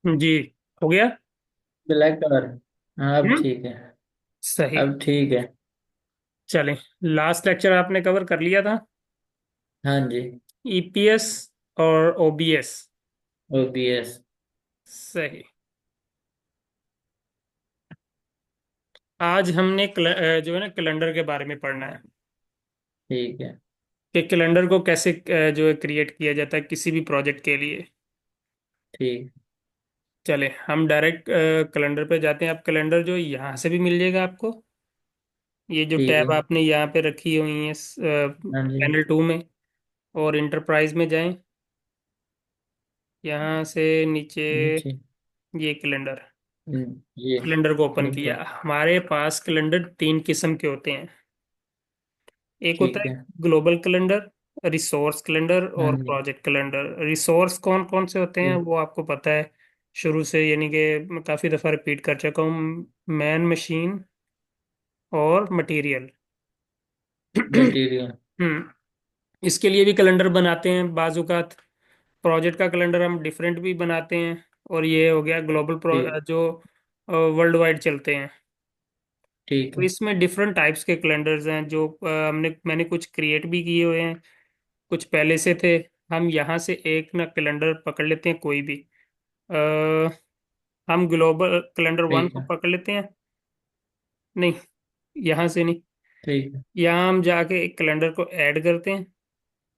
जी। हो गया। Black colour. हाँ अब हम्म। ठीक है। सही। अब ठीक है। चलें। लास्ट लेक्चर आपने कवर कर लिया था। हाँ जी। ईपीएस और ओबीएस। ओबीएस। सही। आज हमने जो है ना कैलेंडर के बारे में पढ़ना है ठीक है। कि कैलेंडर को कैसे जो है क्रिएट किया जाता है किसी भी प्रोजेक्ट के लिए। ठीक। चले हम डायरेक्ट कैलेंडर पे जाते हैं। अब कैलेंडर जो यहाँ से भी मिल जाएगा आपको। ये जो ठीक टैब है। आपने यहाँ पे रखी हुई है हाँ जी। पैनल 2 में। और इंटरप्राइज में जाएं। यहाँ से नीचे नीचे। ये कैलेंडर। ये। कैलेंडर को ओपन बिल्कुल। किया। हमारे पास कैलेंडर तीन किस्म के होते हैं। एक होता ठीक है है। ग्लोबल कैलेंडर, रिसोर्स कैलेंडर हाँ और जी। Project calendar. रिसोर्स कौन कौन से होते हैं ठीक। वो आपको पता है शुरू से, यानी कि मैं काफ़ी दफ़ा रिपीट कर चुका हूँ। मैन, मशीन और मटेरियल। मटेरियल। इसके लिए भी कैलेंडर बनाते हैं बाजूकात। प्रोजेक्ट का कैलेंडर हम डिफरेंट भी बनाते हैं। और ये हो गया ग्लोबल ठीक। जो वर्ल्ड वाइड चलते हैं। ठीक तो है। इसमें डिफरेंट टाइप्स के कैलेंडर्स हैं जो मैंने कुछ क्रिएट भी किए हुए हैं। कुछ पहले से थे। हम यहाँ से एक ना कैलेंडर पकड़ लेते हैं कोई भी। अ, हम ग्लोबल कैलेंडर 1 ठीक को है। पकड़ लेते हैं। नहीं, यहाँ से नहीं। ठीक है। यहाँ हम जाके एक कैलेंडर को ऐड करते हैं।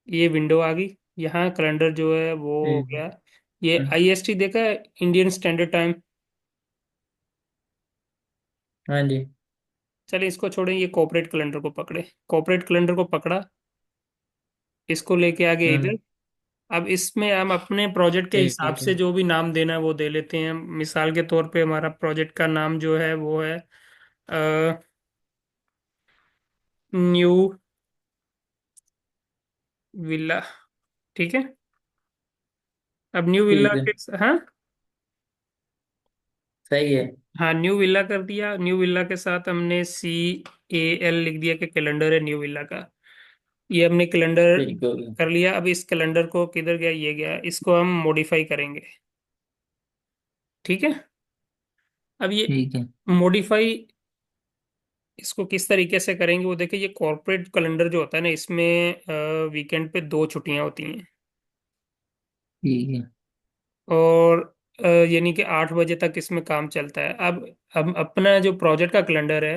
ये विंडो आ गई। यहाँ कैलेंडर जो है वो हो ठीक गया। ये है। आईएसटी देखा है, इंडियन स्टैंडर्ड टाइम। हाँ जी। चलिए इसको छोड़ें, ये कॉर्पोरेट कैलेंडर को पकड़े। कॉर्पोरेट कैलेंडर को पकड़ा। इसको लेके आगे इधर। हाँ। अब इसमें हम अपने प्रोजेक्ट के ठीक है। हिसाब से ठीक। जो भी नाम देना है वो दे लेते हैं। मिसाल के तौर पे हमारा प्रोजेक्ट का नाम जो है वो है न्यू विला। ठीक है। अब न्यू विला ठीक है। के, हाँ। सही है। हाँ, न्यू विला कर दिया। न्यू विला के साथ हमने CAL लिख दिया कि कैलेंडर है न्यू विला का। ये हमने कैलेंडर बिल्कुल। कर लिया। अब इस कैलेंडर को किधर गया, ये गया, इसको हम मॉडिफाई करेंगे। ठीक है। अब ये ठीक है। मॉडिफाई इसको किस तरीके से करेंगे वो देखिए। ये कॉर्पोरेट कैलेंडर जो होता है ना, इसमें वीकेंड पे 2 छुट्टियां होती हैं। ठीक है। और यानी कि 8 बजे तक इसमें काम चलता है। अब हम अपना जो प्रोजेक्ट का कैलेंडर है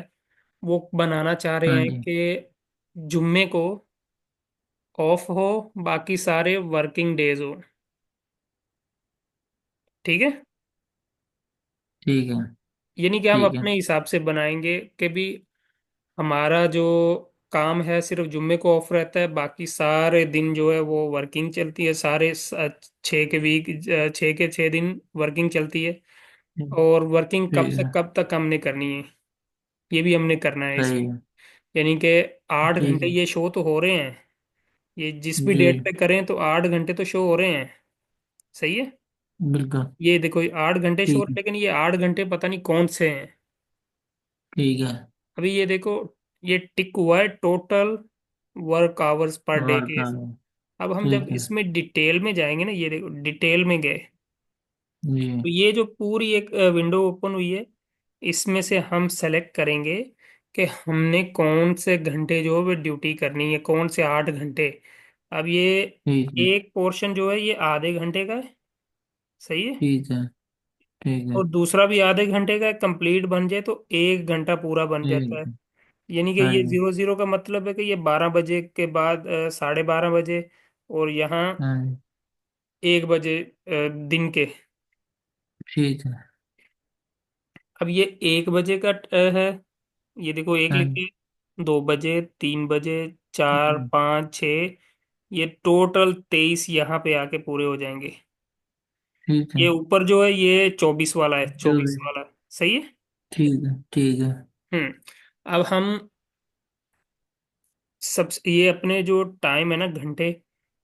वो बनाना चाह रहे हाँ हैं जी। कि जुम्मे को ऑफ हो, बाकी सारे वर्किंग डेज हो। ठीक है। ठीक है। यानी कि हम ठीक है। अपने हिसाब से बनाएंगे कि भी हमारा जो काम है सिर्फ जुम्मे को ऑफ रहता है, बाकी सारे दिन जो है वो वर्किंग चलती है। सारे 6 के वीक, 6 के 6 दिन वर्किंग चलती है। और वर्किंग कब ठीक से है। कब तक हमने करनी है ये भी हमने करना है सही इसमें। है। यानी कि आठ ठीक घंटे है। ये शो तो हो रहे हैं। ये जिस भी जी। डेट पे करें तो 8 घंटे तो शो हो रहे हैं। सही है। बिल्कुल। ये देखो ये 8 घंटे शो हो ठीक रहे हैं, है। लेकिन ये 8 घंटे पता नहीं कौन से हैं। ठीक है। अभी ये देखो, ये टिक हुआ है total work hours per day के। वर्क आ गया। अब हम जब ठीक है। इसमें डिटेल में जाएंगे ना, ये देखो डिटेल में गए जी। तो ये जो पूरी एक विंडो ओपन हुई है, इसमें से हम सेलेक्ट करेंगे कि हमने कौन से घंटे जो है वो ड्यूटी करनी है, कौन से 8 घंटे। अब ये ठीक है। एक पोर्शन जो है ये आधे घंटे का है। सही है। ठीक है। ठीक है। और दूसरा भी आधे घंटे का कंप्लीट बन जाए तो 1 घंटा पूरा बन जाता ठीक है। है। यानी कि हाँ ये जी। 0 0 का मतलब है कि ये 12 बजे के बाद 12:30 बजे। और यहाँ हाँ जी। 1 बजे दिन के। ठीक है। अब ये 1 बजे का है। ये देखो एक हाँ लिख जी। के 2 बजे, 3 बजे, चार, हम्म, 5, 6। ये टोटल 23 यहाँ पे आके पूरे हो जाएंगे। ठीक है। ये ऊपर जो है ये 24 वाला है, जो 24 भी। वाला। सही है। ठीक है। ठीक है। हम्म। अब हम सब ये अपने जो टाइम है ना, घंटे,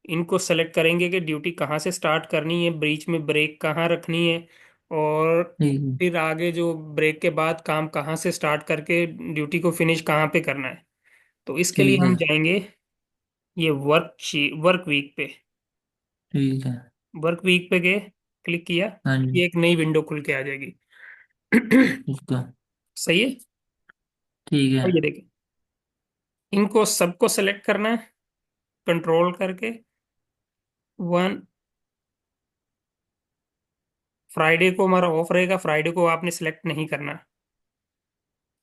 इनको सेलेक्ट करेंगे कि ड्यूटी कहाँ से स्टार्ट करनी है, बीच में ब्रेक कहाँ रखनी है। और ठीक है। फिर आगे जो ब्रेक के बाद काम कहाँ से स्टार्ट करके ड्यूटी को फिनिश कहाँ पे करना है। तो इसके लिए ठीक है। हम जाएंगे ये वर्क वीक पे। ठीक है। वर्क वीक पे गए। क्लिक किया, हाँ जी। ये एक नई विंडो खुल के आ जाएगी। इसको। सही है। ठीक है। अब ये देखिए, इनको सबको सेलेक्ट करना है, कंट्रोल करके। वन, फ्राइडे को हमारा ऑफ रहेगा, फ्राइडे को आपने सेलेक्ट नहीं करना।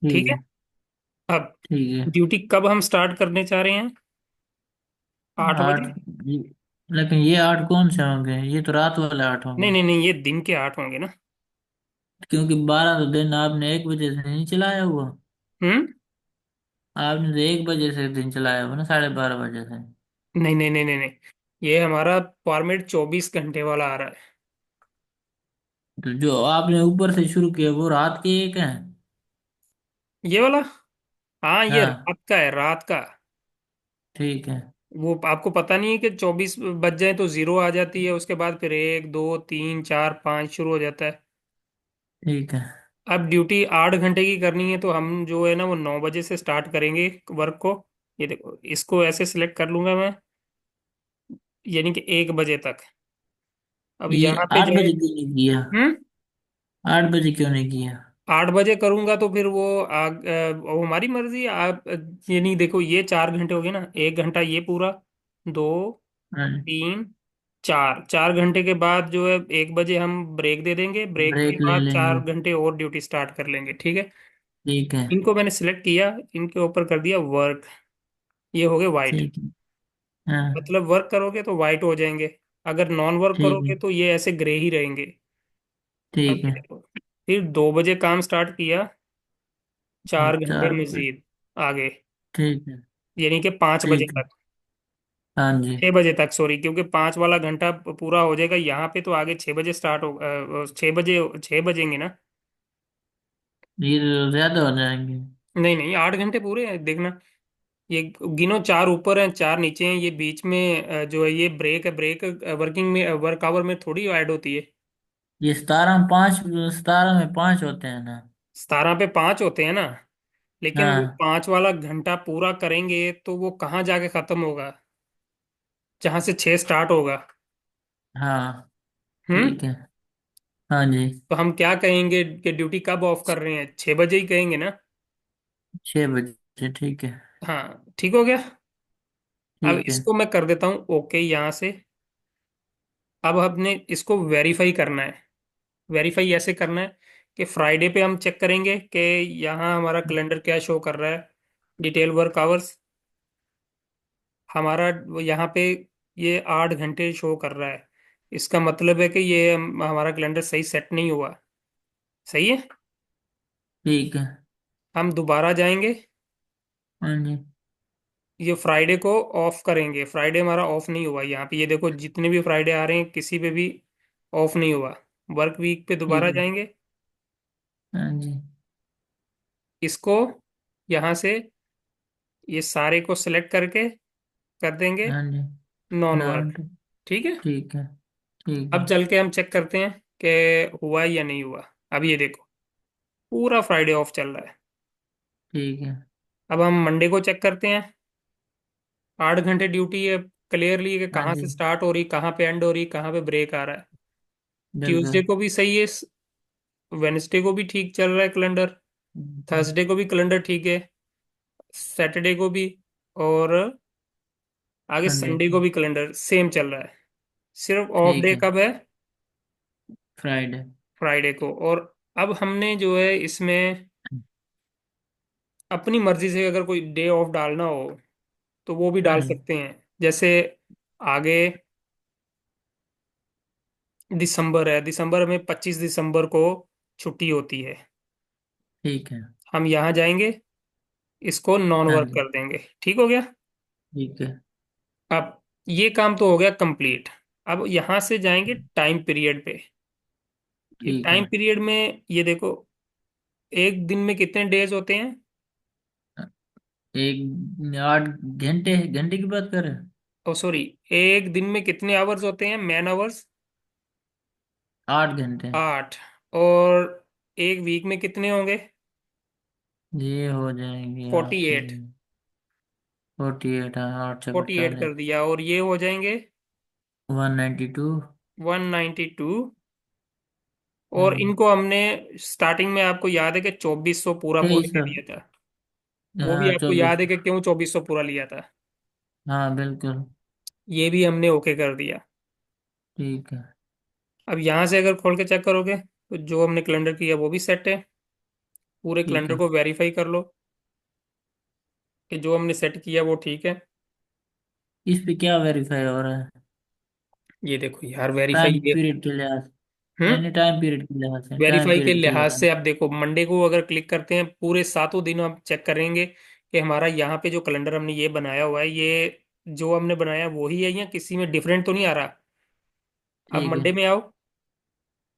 ठीक ठीक है। है। अब ठीक है। ड्यूटी कब हम स्टार्ट करने चाह रहे हैं? 8 बजे। 8। लेकिन ये 8 कौन से होंगे? ये तो रात वाले 8 नहीं होंगे। नहीं नहीं, ये दिन के 8 होंगे ना। क्योंकि 12 तो दिन आपने 1 बजे से नहीं चलाया हुआ। हम्म। आपने तो 1 बजे से दिन चलाया हुआ ना, 12:30 बजे से। नहीं नहीं नहीं नहीं नहीं, ये हमारा फॉर्मेट 24 घंटे वाला आ रहा है। तो जो आपने ऊपर से शुरू किया वो रात के 1 है। ये वाला, हाँ ये हाँ। रात का है, रात का। ठीक है। वो आपको पता नहीं है कि 24 बज जाए तो जीरो आ जाती है, उसके बाद फिर 1 2 3 4 5 शुरू हो जाता है। ठीक है। अब ड्यूटी 8 घंटे की करनी है, तो हम जो है ना वो 9 बजे से स्टार्ट करेंगे वर्क को। ये देखो, इसको ऐसे सिलेक्ट कर लूंगा मैं, यानी कि 1 बजे तक। अब ये यहाँ पे 8 बजे जाए। क्यों नहीं किया? हम्म। 8 बजे क्यों नहीं किया? 8 बजे करूंगा तो फिर वो हमारी मर्जी। आप ये नहीं, देखो ये 4 घंटे हो गए ना, 1 घंटा ये पूरा, दो, हाँ। 3, 4 4 घंटे के बाद जो है 1 बजे हम ब्रेक दे देंगे, ब्रेक के ब्रेक ले बाद लेंगे। 4 घंटे और ड्यूटी स्टार्ट कर लेंगे। ठीक है। ठीक है। इनको मैंने सिलेक्ट किया, इनके ऊपर कर दिया वर्क, ये हो गए वाइट। ठीक है। हाँ। मतलब वर्क करोगे तो वाइट हो जाएंगे, अगर नॉन वर्क ठीक है। करोगे तो ये ऐसे ग्रे ही रहेंगे। अब ठीक ये है। देखो, फिर 2 बजे काम स्टार्ट किया, और 4 घंटे 4 बजे। मजीद आगे, ठीक है। यानी कि 5 बजे ठीक है। तक। हाँ जी। 6 बजे तक, सॉरी, क्योंकि 5 वाला घंटा पूरा हो जाएगा यहाँ पे, तो आगे 6 बजे स्टार्ट हो, 6 बजे 6 बजेंगे ना। ये तो ज्यादा हो जाएंगे। नहीं नहीं, 8 घंटे पूरे हैं, देखना। ये गिनो, 4 ऊपर हैं, 4 नीचे हैं, ये बीच में जो है ये ब्रेक है, ब्रेक वर्किंग में, वर्क आवर में थोड़ी ऐड होती है। ये 17 में 5, 17 में 5 होते हैं ना? 17 पे 5 होते हैं ना, लेकिन वो हाँ। 5 वाला घंटा पूरा करेंगे तो वो कहाँ जाके खत्म होगा? जहां से 6 स्टार्ट होगा। हाँ। हम्म। ठीक है। हाँ जी। तो हम क्या कहेंगे कि ड्यूटी कब ऑफ कर रहे हैं? 6 बजे ही कहेंगे ना। 6 बजे। ठीक है। हाँ, ठीक हो गया। अब ठीक है। इसको मैं कर देता हूँ ओके यहाँ से। अब हमने इसको वेरीफाई करना है। वेरीफाई ऐसे करना है कि फ्राइडे पे हम चेक करेंगे कि यहाँ हमारा कैलेंडर क्या शो कर रहा है। डिटेल वर्क आवर्स हमारा यहाँ पे ये 8 घंटे शो कर रहा है। इसका मतलब है कि ये हमारा कैलेंडर सही सेट नहीं हुआ। सही है। ठीक है। हम दोबारा जाएंगे, हाँ जी। ये फ्राइडे को ऑफ करेंगे। फ्राइडे हमारा ऑफ नहीं हुआ, यहाँ पे ये देखो जितने भी फ्राइडे आ रहे हैं किसी पे भी ऑफ नहीं हुआ। वर्क वीक पे दोबारा ठीक है। जाएंगे, हाँ जी। इसको यहाँ से ये सारे को सिलेक्ट करके कर देंगे हाँ जी। Non work. डाउन। ठीक है। ठीक है। ठीक अब है। चल के हम चेक करते हैं कि हुआ है या नहीं हुआ। अब ये देखो, पूरा फ्राइडे ऑफ चल रहा है। ठीक है। अब हम मंडे को चेक करते हैं। 8 घंटे ड्यूटी है, क्लियरली कि हाँ कहाँ जी। से स्टार्ट हो रही, कहाँ पे एंड हो रही, कहाँ पे ब्रेक आ रहा है। ट्यूसडे बिल्कुल। को भी सही है, वेनेसडे को भी ठीक चल रहा है कैलेंडर, थर्सडे को भी कैलेंडर ठीक है, सैटरडे को भी, और आगे संडे संडे को को। भी कैलेंडर सेम चल रहा है। सिर्फ ऑफ ठीक डे है। कब है? फ्राइडे। फ्राइडे को। और अब हमने जो है इसमें अपनी मर्जी से अगर कोई डे ऑफ डालना हो तो वो भी हाँ डाल जी। सकते हैं। जैसे आगे दिसंबर है, दिसंबर में 25 दिसंबर को छुट्टी होती है। ठीक है। हम यहाँ जाएंगे, इसको नॉन हाँ वर्क जी। कर देंगे। ठीक हो गया। ठीक है। अब ये काम तो हो गया कंप्लीट। अब यहाँ से जाएंगे टाइम पीरियड पे। ये ठीक टाइम है। पीरियड में ये देखो, एक दिन में कितने डेज होते हैं? एक 8 घंटे, घंटे की बात कर रहे हैं? ओ सॉरी, एक दिन में कितने आवर्स होते हैं, मैन आवर्स? 8 घंटे। 8। और एक वीक में कितने होंगे? ये हो जाएंगे 48। आपके 48। हाँ, 48 8 से 45। कर दिया, और ये हो जाएंगे 192। 192। और हाँ। इनको हमने स्टार्टिंग में, आपको याद है कि 2400 पूरा बोल तेईस के सौ दिया था। वो भी हाँ, आपको 24। याद है कि क्यों 2400 पूरा लिया था। हाँ बिल्कुल। ये भी हमने ओके कर दिया। ठीक है। अब यहाँ से अगर खोल के चेक करोगे तो जो हमने कैलेंडर किया वो भी सेट है। पूरे ठीक कैलेंडर है। को वेरीफाई कर लो कि जो हमने सेट किया वो ठीक है। इस पे क्या वेरीफाई हो रहा है? ये देखो यार, वेरीफाई टाइम ये। पीरियड के लिहाज से? हम्म। नहीं नहीं, टाइम पीरियड के लिहाज से, टाइम वेरीफाई के पीरियड के लिहाज लिहाज से आप देखो, मंडे को अगर क्लिक करते हैं, पूरे सातों दिन आप चेक करेंगे कि हमारा यहाँ पे जो कैलेंडर हमने ये बनाया हुआ है, ये जो हमने बनाया वो ही है या किसी में डिफरेंट तो नहीं आ रहा। अब ठीक है। मंडे में आओ,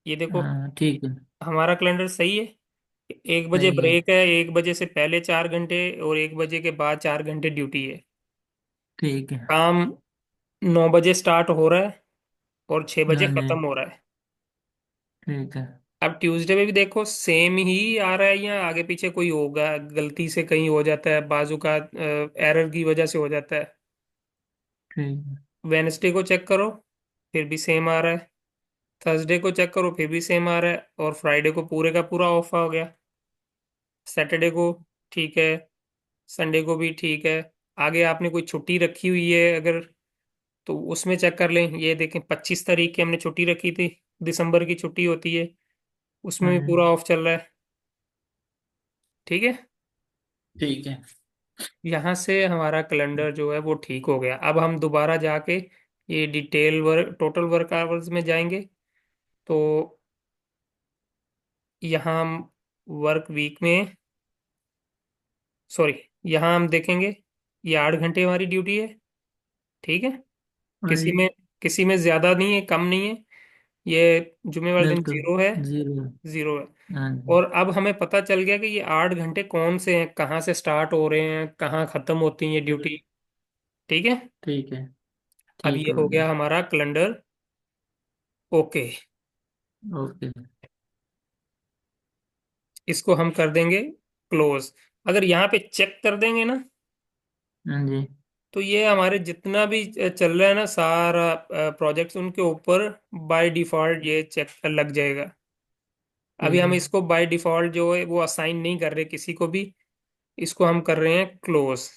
ये देखो हाँ ठीक है। हमारा कैलेंडर सही है। 1 बजे सही है। ब्रेक है, 1 बजे से पहले 4 घंटे और 1 बजे के बाद 4 घंटे ड्यूटी है। ठीक है। काम 9 बजे स्टार्ट हो रहा है और 6 बजे हाँ जी। खत्म हो रहा है। ठीक है। अब ट्यूसडे में भी देखो सेम ही आ रहा है, या आगे पीछे कोई होगा, गलती से कहीं हो जाता है, बाजू का एरर की वजह से हो जाता है। ठीक है। वेनेसडे को चेक करो, फिर भी सेम आ रहा है। थर्सडे को चेक करो, फिर भी सेम आ रहा है। और फ्राइडे को पूरे का पूरा ऑफ हो गया। सैटरडे को ठीक है। संडे को भी ठीक है। आगे आपने कोई छुट्टी रखी हुई है अगर, तो उसमें चेक कर लें। ये देखें 25 तारीख की हमने छुट्टी रखी थी, दिसंबर की छुट्टी होती है, उसमें हाँ भी जी। पूरा ऑफ चल रहा है। ठीक है। ठीक है। यहाँ से हमारा कैलेंडर जो है वो ठीक हो गया। अब हम दोबारा जाके ये detail work, total work hours में जाएंगे। तो यहाँ हम वर्क वीक में, सॉरी, यहाँ हम देखेंगे ये 8 घंटे हमारी ड्यूटी है। ठीक है। हाँ किसी जी। में किसी में ज्यादा नहीं है, कम नहीं है। ये जुम्मेवार दिन बिल्कुल। 0 है। जीरो। 0 है। हाँ जी। और अब हमें पता चल गया कि ये 8 घंटे कौन से हैं, कहाँ से स्टार्ट हो रहे हैं, कहाँ खत्म होती है ये ड्यूटी। बिल्कुल। ठीक है। ठीक है। अब ठीक ये हो हो गया। गया हमारा कैलेंडर ओके। ओके। इसको हम कर देंगे क्लोज। अगर यहाँ पे चेक कर देंगे ना, हाँ जी। तो ये हमारे जितना भी चल रहा है ना सारा प्रोजेक्ट्स, उनके ऊपर बाय डिफॉल्ट ये चेक लग जाएगा। अभी ठीक हम है। इसको बाय डिफॉल्ट जो है वो असाइन नहीं कर रहे किसी को भी। इसको हम कर रहे हैं क्लोज।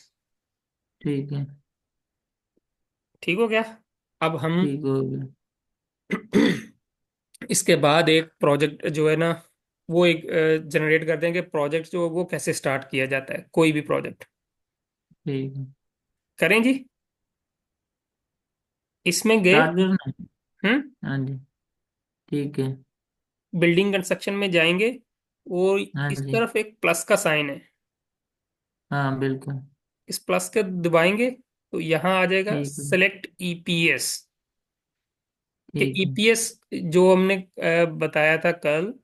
ठीक है। ठीक हो गया। अब हम ठीक हो गया। इसके बाद एक प्रोजेक्ट जो है ना, वो एक जनरेट करते हैं कि प्रोजेक्ट जो है वो कैसे स्टार्ट किया जाता है, कोई भी प्रोजेक्ट। ठीक है। करें जी। इसमें गए। स्टार्ट करना है। हम्म। हाँ जी। ठीक है। बिल्डिंग कंस्ट्रक्शन में जाएंगे और हाँ इस जी। तरफ एक प्लस का साइन है। हाँ बिल्कुल। इस प्लस के दबाएंगे तो यहाँ आ जाएगा ठीक है। Select EPS. कि ठीक है। ईपीएस जो हमने बताया था कल,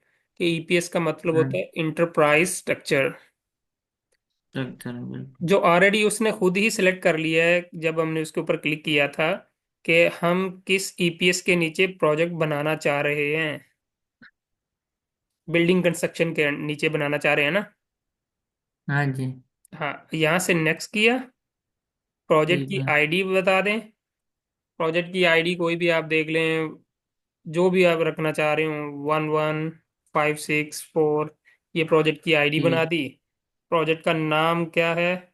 कि ईपीएस का मतलब हाँ। होता है इंटरप्राइज स्ट्रक्चर। स्ट्रक्चर बिल्कुल। जो ऑलरेडी उसने खुद ही सिलेक्ट कर लिया है जब हमने उसके ऊपर क्लिक किया था, कि हम किस ईपीएस के नीचे प्रोजेक्ट बनाना चाह रहे हैं। बिल्डिंग कंस्ट्रक्शन के नीचे बनाना चाह रहे हैं ना। हाँ जी। हाँ, यहाँ से नेक्स्ट किया। प्रोजेक्ट ठीक की है। आईडी बता दें। प्रोजेक्ट की आईडी कोई भी आप देख लें, जो भी आप रखना चाह रहे हो, 11564, ये प्रोजेक्ट की आईडी बना ठीक। दी। प्रोजेक्ट का नाम क्या है।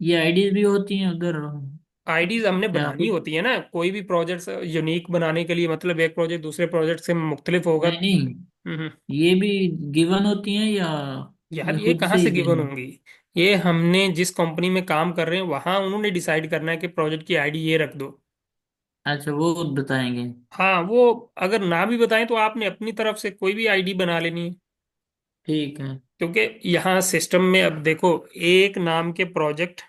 ये आईडीज भी होती हैं उधर? आईडीज हमने या बनानी कुछ? होती है ना, कोई भी प्रोजेक्ट यूनिक बनाने के लिए, मतलब एक प्रोजेक्ट दूसरे प्रोजेक्ट से मुख्तलिफ होगा। नहीं नहीं, हम्म। ये भी गिवन होती हैं या यार ये ये खुद कहाँ से ही से गिवन देनी? होंगी। ये हमने जिस कंपनी में काम कर रहे हैं वहां उन्होंने डिसाइड करना है कि प्रोजेक्ट की आईडी ये रख दो। अच्छा, वो बताएंगे। हाँ, वो अगर ना भी बताएं तो आपने अपनी तरफ से कोई भी आईडी बना लेनी है। ठीक है। क्योंकि यहाँ सिस्टम में अब देखो, एक नाम के प्रोजेक्ट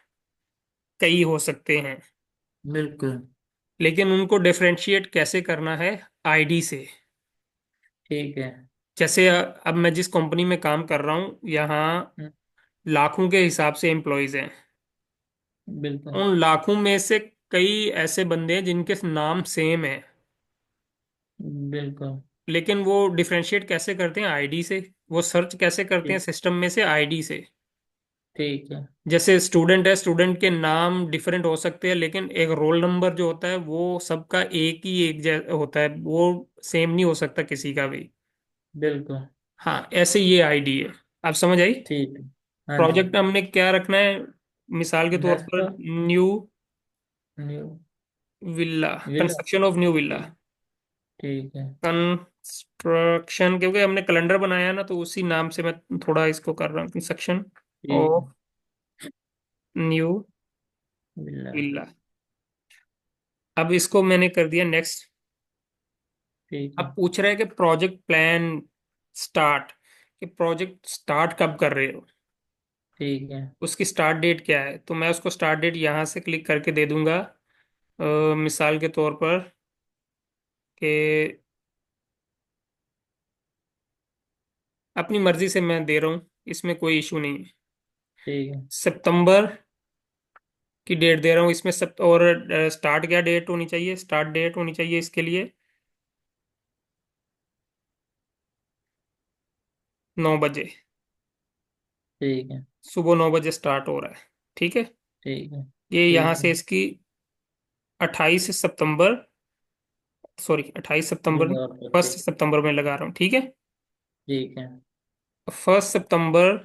कई हो सकते हैं, बिल्कुल। लेकिन उनको डिफरेंशिएट कैसे करना है, आईडी से। ठीक है। जैसे अब मैं जिस कंपनी में काम कर रहा हूँ, यहाँ हम्म, लाखों के हिसाब से एम्प्लॉयज हैं। बिल्कुल। उन लाखों में से कई ऐसे बंदे हैं जिनके नाम सेम है, बिल्कुल। लेकिन वो डिफरेंशिएट कैसे करते हैं, आईडी से। वो सर्च कैसे करते हैं ठीक। सिस्टम में से, आईडी से। ठीक है। जैसे स्टूडेंट है, स्टूडेंट के नाम डिफरेंट हो सकते हैं, लेकिन एक रोल नंबर जो होता है वो सबका एक ही एक होता है, वो सेम नहीं हो सकता किसी का भी। बिल्कुल। हाँ, ऐसे ये आईडी है। आप समझ आई? ठीक है। हाँ जी। प्रोजेक्ट हमने क्या रखना है? मिसाल के तौर पर next. New new villa, villa. Construction of new villa. ठीक। ठीक है। कंस्ट्रक्शन, क्योंकि हमने कैलेंडर बनाया ना, तो उसी नाम से मैं थोड़ा इसको कर रहा हूँ, कंस्ट्रक्शन ठीक है। Of new villa. विला। अब इसको मैंने कर दिया नेक्स्ट। ठीक है। अब पूछ रहा है कि प्रोजेक्ट प्लान स्टार्ट, कि प्रोजेक्ट स्टार्ट कब कर रहे हो, ठीक है। उसकी स्टार्ट डेट क्या है। तो मैं उसको स्टार्ट डेट यहाँ से क्लिक करके दे दूंगा। मिसाल के तौर पर कि अपनी मर्जी से मैं दे रहा हूँ, इसमें कोई इशू नहीं है। ठीक है। सितंबर की डेट दे रहा हूँ इसमें सब। और स्टार्ट क्या डेट होनी चाहिए? स्टार्ट डेट होनी चाहिए इसके लिए 9 बजे। ठीक है। सुबह 9 बजे स्टार्ट हो रहा है। ठीक है। ठीक है। ये यहाँ ठीक है। से इसकी 28 सितंबर, सॉरी 28 सितंबर, 1 2025। सितंबर में लगा रहा हूँ। ठीक है। ठीक है। 1 सितंबर,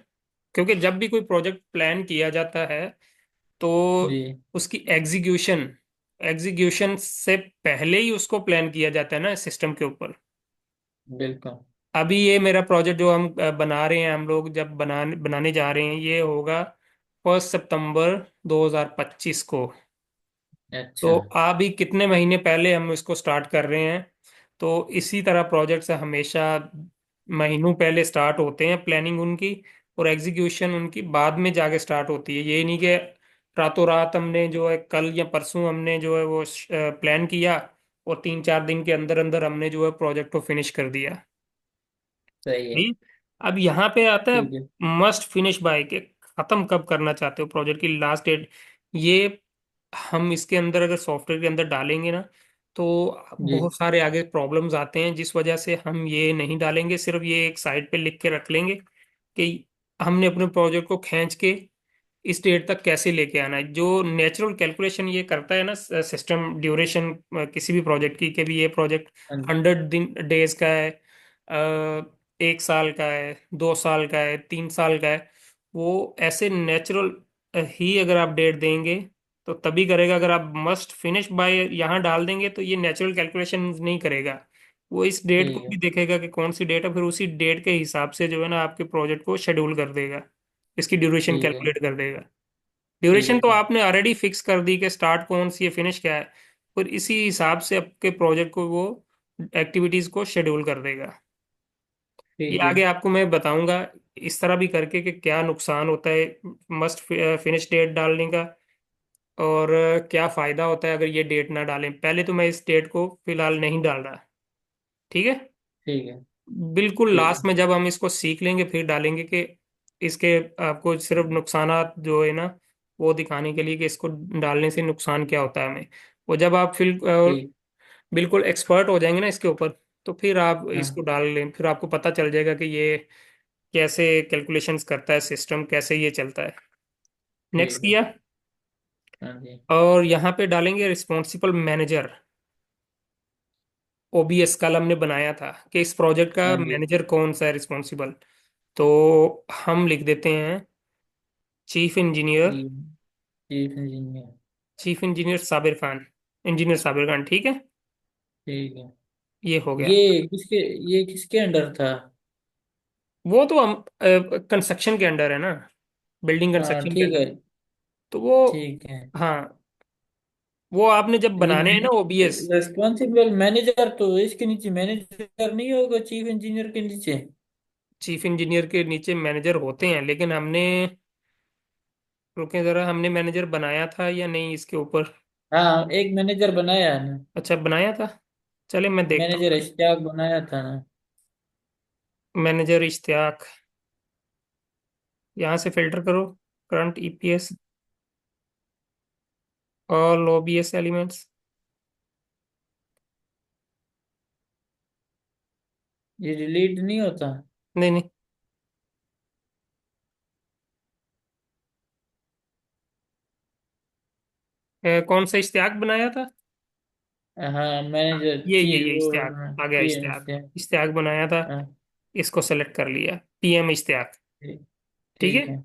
क्योंकि जब भी कोई प्रोजेक्ट प्लान किया जाता है तो जी। उसकी एग्जीक्यूशन एग्जीक्यूशन से पहले ही उसको प्लान किया जाता है ना सिस्टम के ऊपर। बिल्कुल। अभी ये मेरा प्रोजेक्ट जो हम बना रहे हैं, हम लोग जब बनाने बनाने जा रहे हैं, ये होगा 1 सितंबर 2025 को। अच्छा। तो अभी कितने महीने पहले हम इसको स्टार्ट कर रहे हैं। तो इसी तरह प्रोजेक्ट्स हमेशा महीनों पहले स्टार्ट होते हैं प्लानिंग उनकी, और एग्जीक्यूशन उनकी बाद में जाके स्टार्ट होती है। ये नहीं कि रातों रात हमने जो है कल या परसों हमने जो है वो प्लान किया और 3-4 दिन के अंदर अंदर हमने जो है प्रोजेक्ट को फिनिश कर दिया। सही है। ठीक। अब यहाँ पे आता है ठीक है। मस्ट फिनिश बाय, के खत्म कब करना चाहते हो प्रोजेक्ट की लास्ट डेट। ये हम इसके अंदर अगर सॉफ्टवेयर के अंदर डालेंगे ना, तो जी। बहुत सारे आगे प्रॉब्लम्स आते हैं, जिस वजह से हम ये नहीं डालेंगे। सिर्फ ये एक साइड पे लिख के रख लेंगे कि हमने अपने प्रोजेक्ट को खींच के इस डेट तक कैसे लेके आना है। जो नेचुरल कैलकुलेशन ये करता है ना सिस्टम, ड्यूरेशन किसी भी प्रोजेक्ट की, कि भी ये प्रोजेक्ट हाँ जी। 100 डेज का है, 1 साल का है, 2 साल का है, 3 साल का है, वो ऐसे नेचुरल ही अगर आप डेट देंगे तो तभी करेगा। अगर आप मस्ट फिनिश बाय यहाँ डाल देंगे तो ये नेचुरल कैलकुलेशन नहीं करेगा। वो इस डेट को ठीक भी है। देखेगा कि कौन सी डेट है, फिर उसी डेट के हिसाब से जो है ना आपके प्रोजेक्ट को शेड्यूल कर देगा, इसकी ड्यूरेशन ठीक है। कैलकुलेट कर देगा। ड्यूरेशन तो ठीक है। आपने ऑलरेडी फिक्स कर दी कि स्टार्ट कौन सी है, फिनिश क्या है, और इसी हिसाब से आपके प्रोजेक्ट को वो एक्टिविटीज को शेड्यूल कर देगा। ये ठीक है। आगे आपको मैं बताऊंगा इस तरह भी करके कि क्या नुकसान होता है मस्ट फिनिश डेट डालने का, और क्या फायदा होता है अगर ये डेट ना डालें। पहले तो मैं इस डेट को फिलहाल नहीं डाल रहा। ठीक है। ठीक है। बिल्कुल ठीक लास्ट है। में जब हम इसको सीख लेंगे फिर डालेंगे कि इसके आपको सिर्फ नुकसानात जो है ना वो दिखाने के लिए कि इसको डालने से नुकसान क्या होता है हमें। वो जब आप फिर ठीक। बिल्कुल एक्सपर्ट हो जाएंगे ना इसके ऊपर, तो फिर आप इसको हाँ। डाल लें, फिर आपको पता चल जाएगा कि ये कैसे कैलकुलेशंस करता है सिस्टम, कैसे ये चलता है। नेक्स्ट ठीक है। किया। हाँ जी। और यहाँ पे डालेंगे रिस्पॉन्सिबल मैनेजर। ओबीएस कल हमने बनाया था कि इस प्रोजेक्ट का हाँ जी। मैनेजर कौन सा है रिस्पॉन्सिबल। तो हम लिख देते हैं chief engineer. Chief chief engineer. Chief engineer Sabir Khan, engineer Sabir Khan. ठीक है। ठीक है। ये हो गया। ये किसके ये किसके अंडर था? वो तो हम कंस्ट्रक्शन के अंडर है ना, बिल्डिंग हाँ कंस्ट्रक्शन के ठीक है। अंडर। तो वो, ठीक है। हाँ, वो आपने जब बनाने हैं लेकिन ना ओबीएस। रेस्पॉन्सिबल मैनेजर तो इसके नीचे मैनेजर नहीं होगा चीफ इंजीनियर के नीचे? चीफ इंजीनियर के नीचे मैनेजर होते हैं, लेकिन हमने, रुके जरा, हमने मैनेजर बनाया था या नहीं इसके ऊपर? हाँ, एक मैनेजर बनाया है ना। अच्छा, बनाया था। चले मैं देखता मैनेजर हूँ। इश्तियाक बनाया था ना। मैनेजर इश्तियाक, यहाँ से फिल्टर करो, current EPS, all OBS elements. ये डिलीट नहीं होता? नहीं नहीं, कौन सा इश्तियाक बनाया था? हाँ मैंने जो ये वो इश्तियाक आ गया, पी एम इश्तियाक। से। इश्तियाक बनाया था। हाँ, इसको सेलेक्ट कर लिया, पीएम इश्तियाक। ठीक। ठीक है। ठीक है।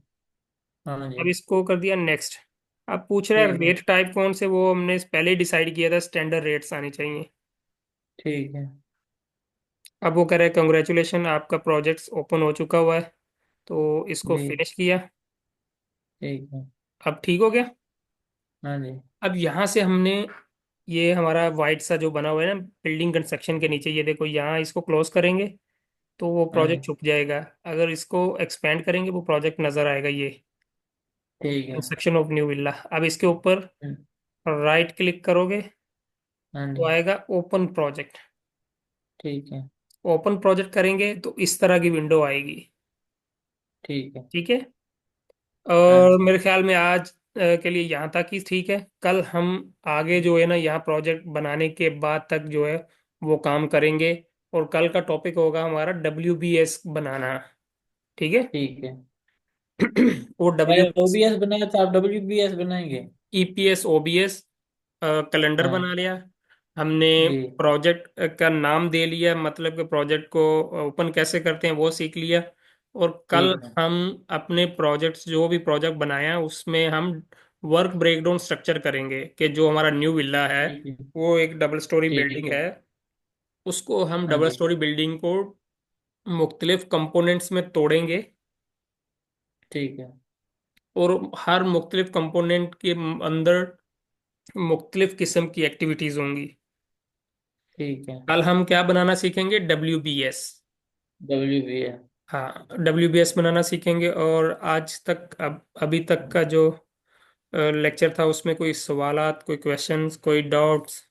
हाँ अब जी। इसको कर दिया नेक्स्ट। अब पूछ रहा है ठीक है। रेट टाइप कौन से, वो हमने पहले ही डिसाइड किया था, स्टैंडर्ड रेट्स आने चाहिए। ठीक है। अब वो कह रहा है कंग्रेचुलेशन, आपका प्रोजेक्ट ओपन हो चुका हुआ है। तो इसको जी। फिनिश किया। ठीक है। अब ठीक हो गया। हाँ जी। अब यहाँ से हमने, ये हमारा वाइट सा जो बना हुआ है ना बिल्डिंग कंस्ट्रक्शन के नीचे, ये देखो यहाँ इसको क्लोज करेंगे तो वो हाँ प्रोजेक्ट जी। छुप जाएगा। अगर इसको एक्सपेंड करेंगे वो प्रोजेक्ट नजर आएगा, ये ठीक है। Construction of new villa. अब इसके ऊपर हम्म, राइट क्लिक करोगे हाँ तो जी। आएगा ओपन प्रोजेक्ट। ठीक है। ओपन प्रोजेक्ट करेंगे तो इस तरह की विंडो आएगी। ठीक है। ठीक है। हाँ और जी। मेरे ख्याल में आज के लिए यहाँ तक ही ठीक है। कल हम आगे जो है ना यहाँ प्रोजेक्ट बनाने के बाद तक जो है वो काम करेंगे। और कल का टॉपिक होगा हमारा WBS बनाना। ठीक है। ठीक है। वो मैंने WBS, ओबीएस बनाया था, आप डब्ल्यूबीएस बनाएंगे? EPS, OBS कैलेंडर बना हाँ लिया हमने। जी। प्रोजेक्ट का नाम दे लिया, मतलब कि प्रोजेक्ट को ओपन कैसे करते हैं वो सीख लिया। और कल ठीक है। हम अपने प्रोजेक्ट्स, जो भी प्रोजेक्ट बनाया उसमें हम वर्क ब्रेकडाउन स्ट्रक्चर करेंगे कि जो हमारा न्यू विला है ठीक है। वो एक डबल स्टोरी ठीक बिल्डिंग है। है। उसको हम हाँ डबल जी। स्टोरी बिल्डिंग को मुख्तलिफ कंपोनेंट्स में तोड़ेंगे। ठीक है। और हर मुख्तलिफ कंपोनेंट के अंदर मुख्तलिफ किस्म की एक्टिविटीज होंगी। ठीक है। कल हम क्या बनाना सीखेंगे? WBS। डब्ल्यूबीएस। हाँ, WBS बनाना सीखेंगे। और आज तक, अभी तक का जो लेक्चर था उसमें कोई सवालात, कोई क्वेश्चंस, कोई डाउट्स?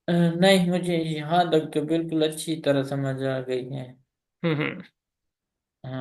नहीं, मुझे यहाँ तक तो बिल्कुल अच्छी तरह समझ आ गई है। हम्म।